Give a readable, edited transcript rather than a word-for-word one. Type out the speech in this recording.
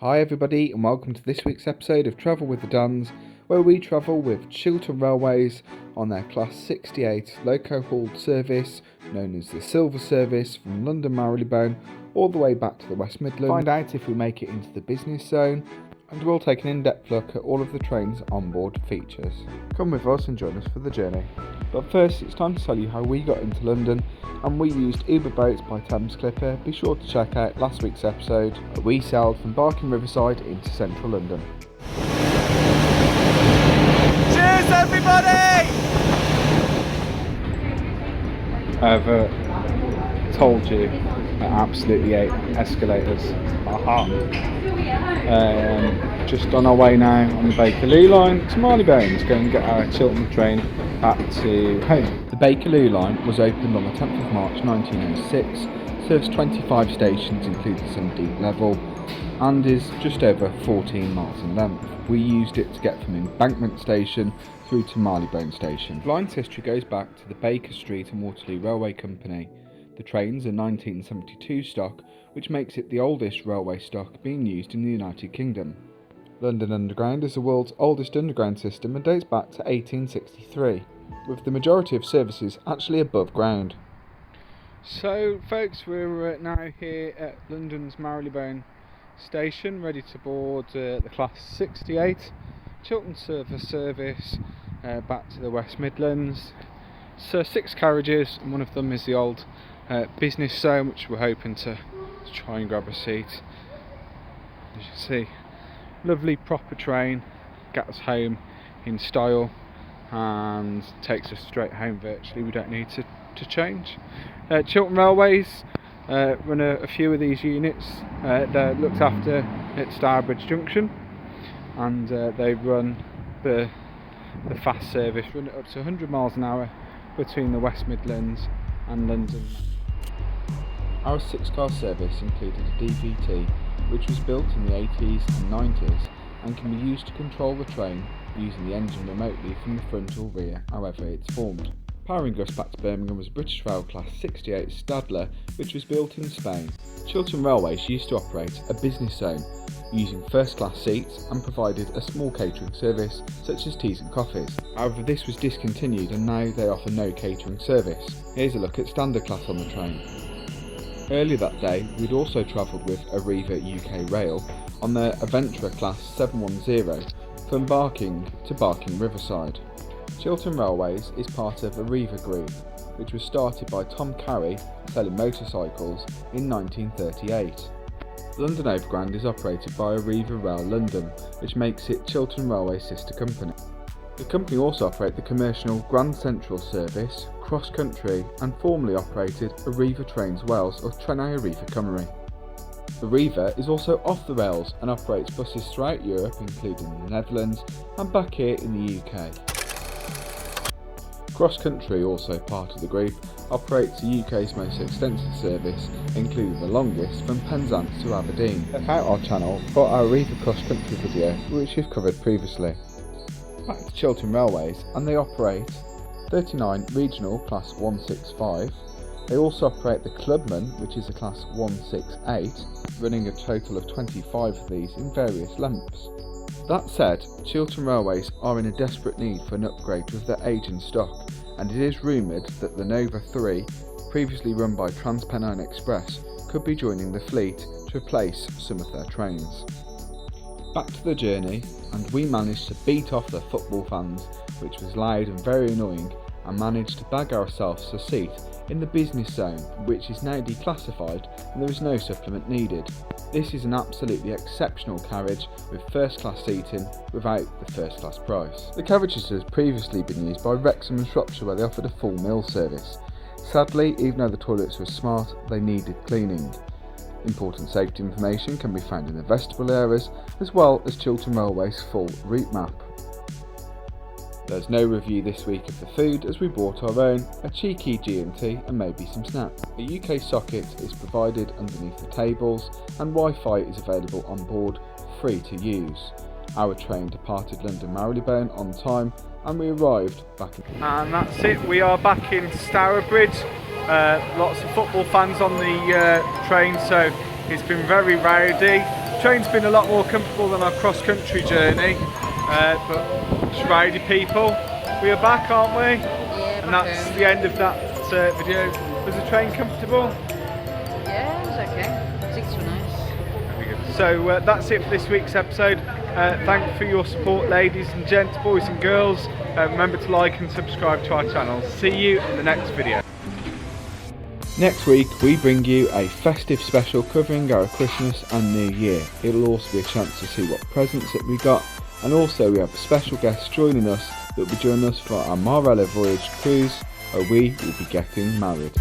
Hi everybody and welcome to this week's episode of Travel with the Duns, where we travel with Chiltern Railways on their Class 68 loco-hauled service known as the Silver Service from London Marlebone all the way back to the West Midlands. Find out if we make it into the business zone, and we'll take an in-depth look at all of the train's onboard features. Come with us and join us for the journey. But first, it's time to tell you how we got into London, and we used Uber Boats by Thames Clipper. Be sure to check out last week's episode where we sailed from Barking Riverside into central London. Cheers everybody! I've told you I absolutely hate escalators. Just on our way now on the Bakerloo line to Marylebone to go and get our Chiltern train back to home. The Bakerloo line was opened on the 10th of March 1906, serves 25 stations including some deep level, and is just over 14 miles in length. We used it to get from Embankment Station through to Marylebone Station. The line's history goes back to the Baker Street and Waterloo Railway Company. The trains are 1972 stock, which makes it the oldest railway stock being used in the United Kingdom. London Underground is the world's oldest underground system and dates back to 1863, with the majority of services actually above ground. So folks, we're now here at London's Marylebone Station, ready to board the Class 68 Chiltern Silver Service back to the West Midlands. So 6 carriages, and one of them is the old business zone, which we're hoping to try and grab a seat. As you see, lovely proper train, gets us home in style and takes us straight home virtually. We don't need to change. Chiltern Railways run a few of these units. They're looked after at Stourbridge Junction, and they run the fast service, run it up to 100 miles an hour between the West Midlands and London. Our 6-car service included a DVT, which was built in the 80s and 90s and can be used to control the train using the engine remotely from the front or rear, however it's formed. Powering us back to Birmingham was British Rail Class 68 Stadler, which was built in Spain. Chiltern Railways used to operate a business zone using first-class seats and provided a small catering service such as teas and coffees. However, this was discontinued and now they offer no catering service. Here's a look at standard class on the train. Earlier that day, we'd also travelled with Arriva UK Rail on their Avanti Class 710 from Barking to Barking Riverside. Chiltern Railways is part of Arriva Group, which was started by Tom Carey selling motorcycles in 1938. London Overground is operated by Arriva Rail London, which makes it Chiltern Railway's sister company. The company also operates the commercial Grand Central service, cross country, and formerly operated Arriva Trains Wales or Trenau Arriva Cymru. Arriva is also off the rails and operates buses throughout Europe, including the Netherlands and back here in the UK. Cross Country, also part of the group, operates the UK's most extensive service, including the longest from Penzance to Aberdeen. Check out our channel for our Arriva Cross Country video, which we've covered previously. Back to Chiltern Railways, and they operate 39 regional Class 165. They also operate the Clubman, which is a Class 168, running a total of 25 of these in various lengths. That said, Chiltern Railways are in a desperate need for an upgrade with their aging stock, and it is rumoured that the Nova 3, previously run by TransPennine Express, could be joining the fleet to replace some of their trains. Back to the journey, and we managed to beat off the football fans, which was loud and very annoying, and managed to bag ourselves a seat in the business zone, which is now declassified and there is no supplement needed. This is an absolutely exceptional carriage with first class seating without the first class price. The carriages has previously been used by Wrexham and Shropshire, where they offered a full meal service. Sadly, even though the toilets were smart, they needed cleaning. Important safety information can be found in the vestibule areas, as well as Chiltern Railway's full route map. There's no review this week of the food, as we brought our own, a cheeky G&T and maybe some snacks. A UK socket is provided underneath the tables, and Wi-Fi is available on board, free to use. Our train departed London Marylebone on time, and we arrived back in... And that's it, we are back in Stourbridge. Lots of football fans on the train, so it's been very rowdy. train's been a lot more comfortable than our cross-country journey, but Schreidy people, we are back, aren't we? Yeah, And that's the end of that video. Was the train comfortable? Yeah, it was okay. Seats were nice. Very good. So that's it for this week's episode. Thank you for your support, ladies and gents, boys and girls. Remember to like and subscribe to our channel. See you in the next video. Next week we bring you a festive special covering our Christmas and New Year. It'll also be a chance to see what presents that we got, and also we have a special guest joining us that will be joining us for our Marella voyage cruise, where we will be getting married.